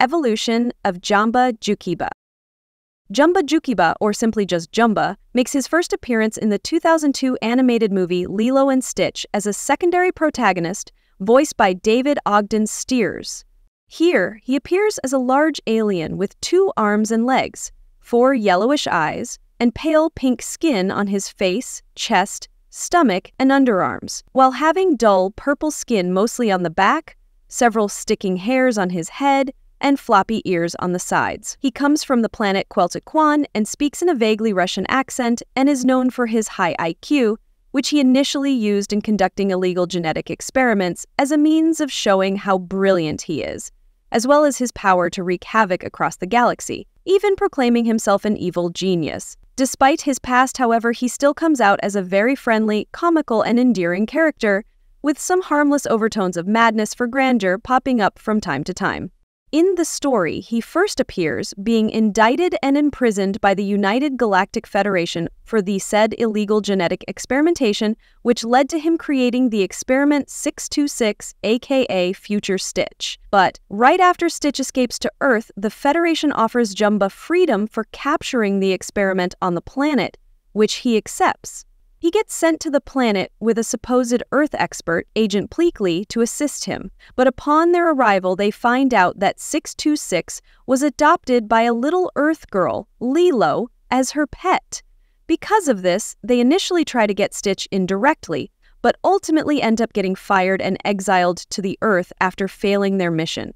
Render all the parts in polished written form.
Evolution of Jumba Jookiba. Jumba Jookiba, or simply just Jumba, makes his first appearance in the 2002 animated movie Lilo and Stitch as a secondary protagonist, voiced by David Ogden Stiers. Here, he appears as a large alien with 2 arms and legs, 4 yellowish eyes, and pale pink skin on his face, chest, stomach, and underarms, while having dull purple skin mostly on the back, several sticking hairs on his head, and floppy ears on the sides. He comes from the planet Kweltikwan and speaks in a vaguely Russian accent and is known for his high IQ, which he initially used in conducting illegal genetic experiments as a means of showing how brilliant he is, as well as his power to wreak havoc across the galaxy, even proclaiming himself an evil genius. Despite his past, however, he still comes out as a very friendly, comical, and endearing character, with some harmless overtones of madness for grandeur popping up from time to time. In the story, he first appears being indicted and imprisoned by the United Galactic Federation for the said illegal genetic experimentation, which led to him creating the Experiment 626, aka Future Stitch. But right after Stitch escapes to Earth, the Federation offers Jumba freedom for capturing the experiment on the planet, which he accepts. He gets sent to the planet with a supposed Earth expert, Agent Pleakley, to assist him, but upon their arrival they find out that 626 was adopted by a little Earth girl, Lilo, as her pet. Because of this, they initially try to get Stitch indirectly, but ultimately end up getting fired and exiled to the Earth after failing their mission.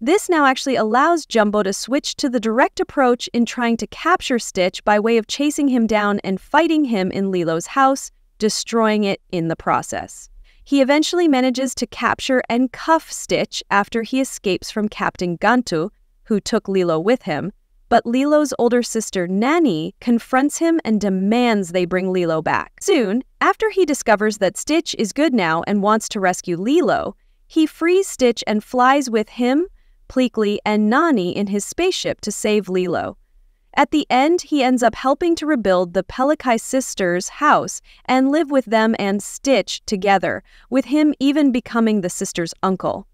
This now actually allows Jumbo to switch to the direct approach in trying to capture Stitch by way of chasing him down and fighting him in Lilo's house, destroying it in the process. He eventually manages to capture and cuff Stitch after he escapes from Captain Gantu, who took Lilo with him, but Lilo's older sister Nani confronts him and demands they bring Lilo back. Soon, after he discovers that Stitch is good now and wants to rescue Lilo, he frees Stitch and flies with him, Pleakley, and Nani in his spaceship to save Lilo. At the end, he ends up helping to rebuild the Pleakley sisters' house and live with them and Stitch together, with him even becoming the sisters' uncle.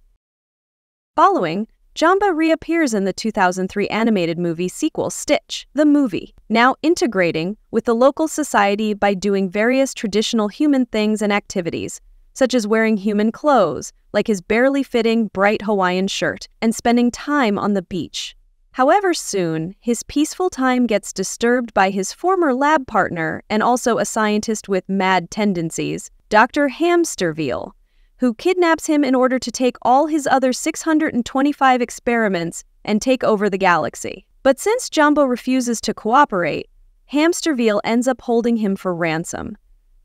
Following, Jumba reappears in the 2003 animated movie sequel Stitch, the movie, now integrating with the local society by doing various traditional human things and activities, such as wearing human clothes, like his barely fitting bright Hawaiian shirt, and spending time on the beach. However, soon, his peaceful time gets disturbed by his former lab partner and also a scientist with mad tendencies, Dr. Hamsterville, who kidnaps him in order to take all his other 625 experiments and take over the galaxy. But since Jumbo refuses to cooperate, Hamsterville ends up holding him for ransom,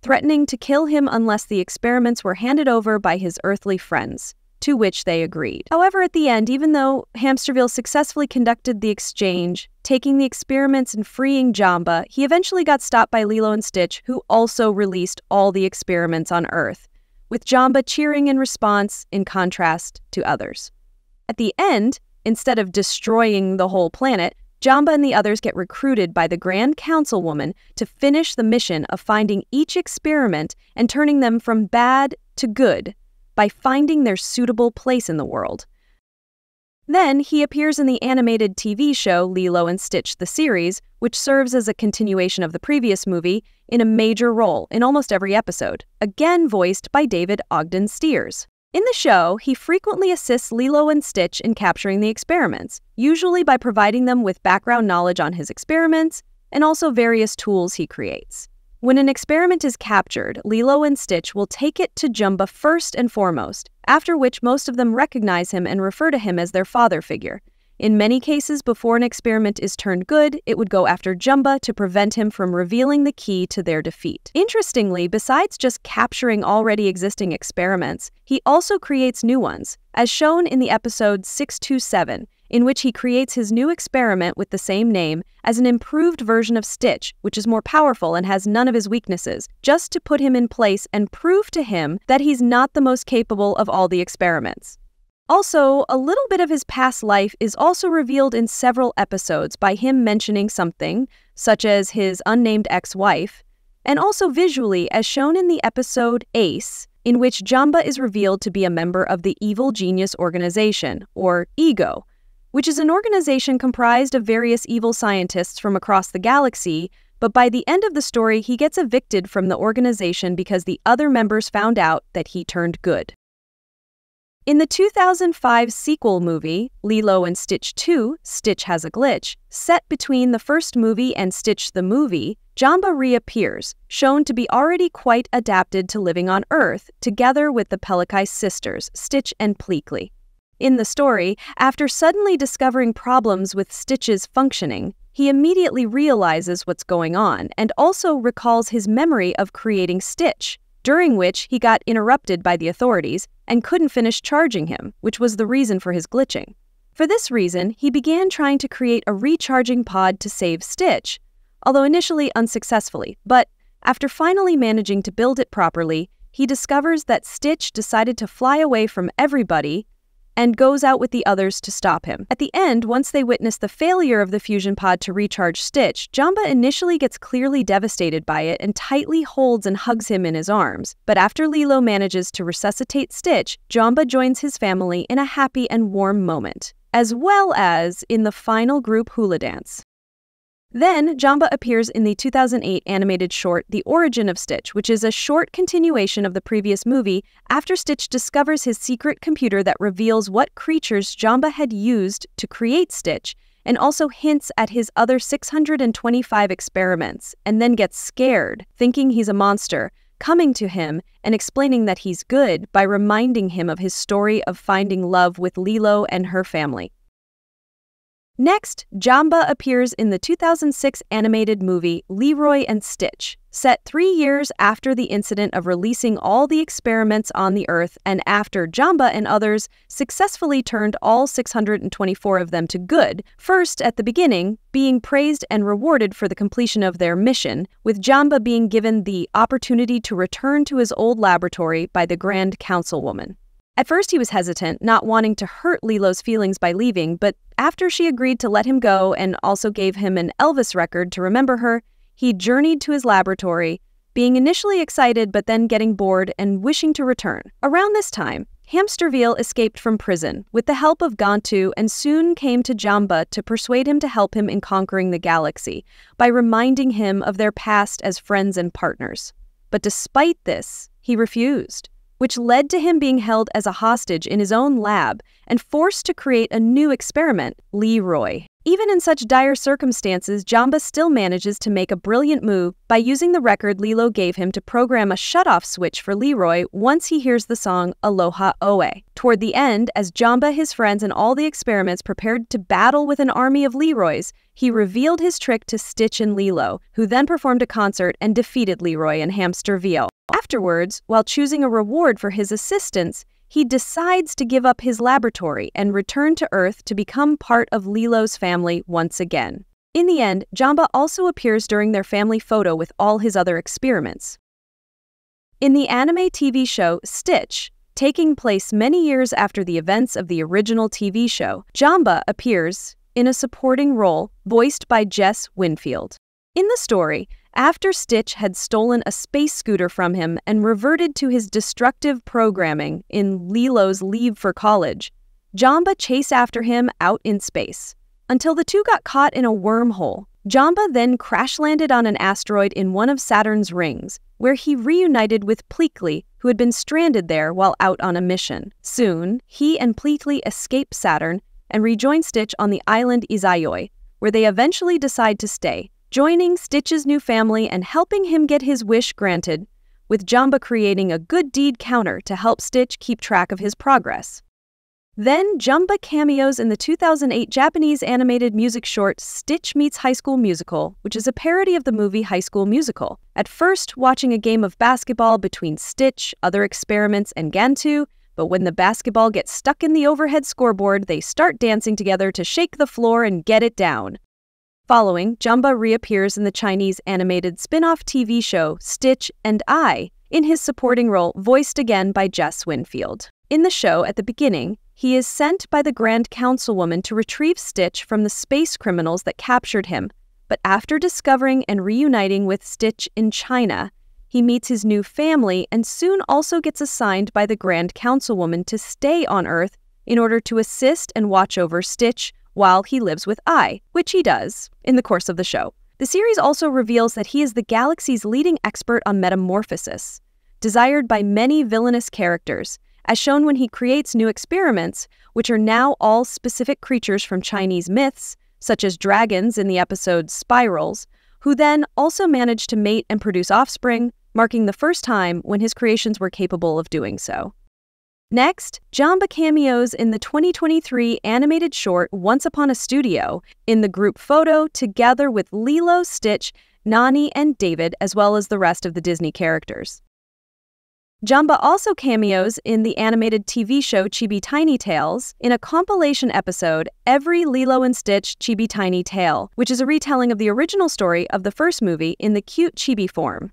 threatening to kill him unless the experiments were handed over by his earthly friends, to which they agreed. However, at the end, even though Hamsterville successfully conducted the exchange, taking the experiments and freeing Jumba, he eventually got stopped by Lilo and Stitch, who also released all the experiments on Earth, with Jumba cheering in response in contrast to others. At the end, instead of destroying the whole planet, Jumba and the others get recruited by the Grand Councilwoman to finish the mission of finding each experiment and turning them from bad to good by finding their suitable place in the world. Then he appears in the animated TV show Lilo and Stitch the series, which serves as a continuation of the previous movie, in a major role in almost every episode, again voiced by David Ogden Stiers. In the show, he frequently assists Lilo and Stitch in capturing the experiments, usually by providing them with background knowledge on his experiments and also various tools he creates. When an experiment is captured, Lilo and Stitch will take it to Jumba first and foremost, after which most of them recognize him and refer to him as their father figure. In many cases, before an experiment is turned good, it would go after Jumba to prevent him from revealing the key to their defeat. Interestingly, besides just capturing already existing experiments, he also creates new ones, as shown in the episode 627, in which he creates his new experiment with the same name as an improved version of Stitch, which is more powerful and has none of his weaknesses, just to put him in place and prove to him that he's not the most capable of all the experiments. Also, a little bit of his past life is also revealed in several episodes by him mentioning something, such as his unnamed ex-wife, and also visually as shown in the episode Ace, in which Jumba is revealed to be a member of the Evil Genius Organization, or EGO, which is an organization comprised of various evil scientists from across the galaxy, but by the end of the story, he gets evicted from the organization because the other members found out that he turned good. In the 2005 sequel movie, Lilo and Stitch 2, Stitch Has a Glitch, set between the first movie and Stitch the Movie, Jumba reappears, shown to be already quite adapted to living on Earth, together with the Pleakley sisters, Stitch and Pleakley. In the story, after suddenly discovering problems with Stitch's functioning, he immediately realizes what's going on and also recalls his memory of creating Stitch, during which he got interrupted by the authorities and couldn't finish charging him, which was the reason for his glitching. For this reason, he began trying to create a recharging pod to save Stitch, although initially unsuccessfully, but after finally managing to build it properly, he discovers that Stitch decided to fly away from everybody and goes out with the others to stop him. At the end, once they witness the failure of the fusion pod to recharge Stitch, Jumba initially gets clearly devastated by it and tightly holds and hugs him in his arms. But after Lilo manages to resuscitate Stitch, Jumba joins his family in a happy and warm moment, as well as in the final group hula dance. Then, Jumba appears in the 2008 animated short The Origin of Stitch, which is a short continuation of the previous movie after Stitch discovers his secret computer that reveals what creatures Jumba had used to create Stitch and also hints at his other 625 experiments, and then gets scared, thinking he's a monster, coming to him and explaining that he's good by reminding him of his story of finding love with Lilo and her family. Next, Jumba appears in the 2006 animated movie Leroy and Stitch, set 3 years after the incident of releasing all the experiments on the Earth and after Jumba and others successfully turned all 624 of them to good, first at the beginning, being praised and rewarded for the completion of their mission, with Jumba being given the opportunity to return to his old laboratory by the Grand Councilwoman. At first he was hesitant, not wanting to hurt Lilo's feelings by leaving, but after she agreed to let him go and also gave him an Elvis record to remember her, he journeyed to his laboratory, being initially excited but then getting bored and wishing to return. Around this time, Hamsterville escaped from prison with the help of Gantu and soon came to Jumba to persuade him to help him in conquering the galaxy by reminding him of their past as friends and partners. But despite this, he refused, which led to him being held as a hostage in his own lab and forced to create a new experiment, Leroy. Even in such dire circumstances, Jumba still manages to make a brilliant move by using the record Lilo gave him to program a shutoff switch for Leroy once he hears the song Aloha Oe. Toward the end, as Jumba, his friends, and all the experiments prepared to battle with an army of Leroys, he revealed his trick to Stitch and Lilo, who then performed a concert and defeated Leroy and Hamsterville. Afterwards, while choosing a reward for his assistance, he decides to give up his laboratory and return to Earth to become part of Lilo's family once again. In the end, Jumba also appears during their family photo with all his other experiments. In the anime TV show Stitch, taking place many years after the events of the original TV show, Jumba appears in a supporting role voiced by Jess Winfield. In the story, after Stitch had stolen a space scooter from him and reverted to his destructive programming in Lilo's leave for college, Jumba chased after him out in space, until the two got caught in a wormhole. Jumba then crash-landed on an asteroid in one of Saturn's rings, where he reunited with Pleakley, who had been stranded there while out on a mission. Soon, he and Pleakley escape Saturn and rejoin Stitch on the island Izayoi, where they eventually decide to stay, joining Stitch's new family and helping him get his wish granted, with Jumba creating a good deed counter to help Stitch keep track of his progress. Then Jumba cameos in the 2008 Japanese animated music short Stitch Meets High School Musical, which is a parody of the movie High School Musical. At first, watching a game of basketball between Stitch, other experiments, and Gantu, but when the basketball gets stuck in the overhead scoreboard, they start dancing together to shake the floor and get it down. Following, Jumba reappears in the Chinese animated spin-off TV show Stitch and I, in his supporting role voiced again by Jess Winfield. In the show, at the beginning, he is sent by the Grand Councilwoman to retrieve Stitch from the space criminals that captured him, but after discovering and reuniting with Stitch in China, he meets his new family and soon also gets assigned by the Grand Councilwoman to stay on Earth in order to assist and watch over Stitch while he lives with Ai, which he does in the course of the show. The series also reveals that he is the galaxy's leading expert on metamorphosis, desired by many villainous characters, as shown when he creates new experiments, which are now all specific creatures from Chinese myths, such as dragons in the episode Spirals, who then also manage to mate and produce offspring, marking the first time when his creations were capable of doing so. Next, Jamba cameos in the 2023 animated short Once Upon a Studio in the group photo together with Lilo, Stitch, Nani, and David, as well as the rest of the Disney characters. Jamba also cameos in the animated TV show Chibi Tiny Tales in a compilation episode, Every Lilo and Stitch Chibi Tiny Tale, which is a retelling of the original story of the first movie in the cute chibi form.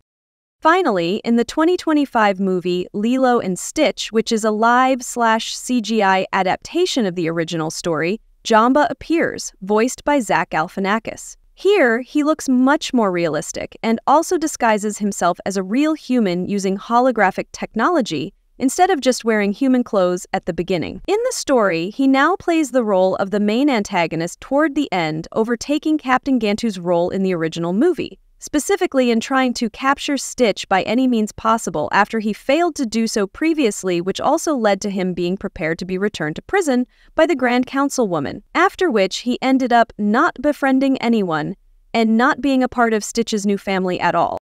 Finally, in the 2025 movie Lilo and Stitch, which is a live/CGI adaptation of the original story, Jamba appears, voiced by Zach Galifianakis. Here, he looks much more realistic and also disguises himself as a real human using holographic technology instead of just wearing human clothes at the beginning. In the story, he now plays the role of the main antagonist toward the end, overtaking Captain Gantu's role in the original movie, specifically in trying to capture Stitch by any means possible after he failed to do so previously, which also led to him being prepared to be returned to prison by the Grand Councilwoman, after which he ended up not befriending anyone and not being a part of Stitch's new family at all.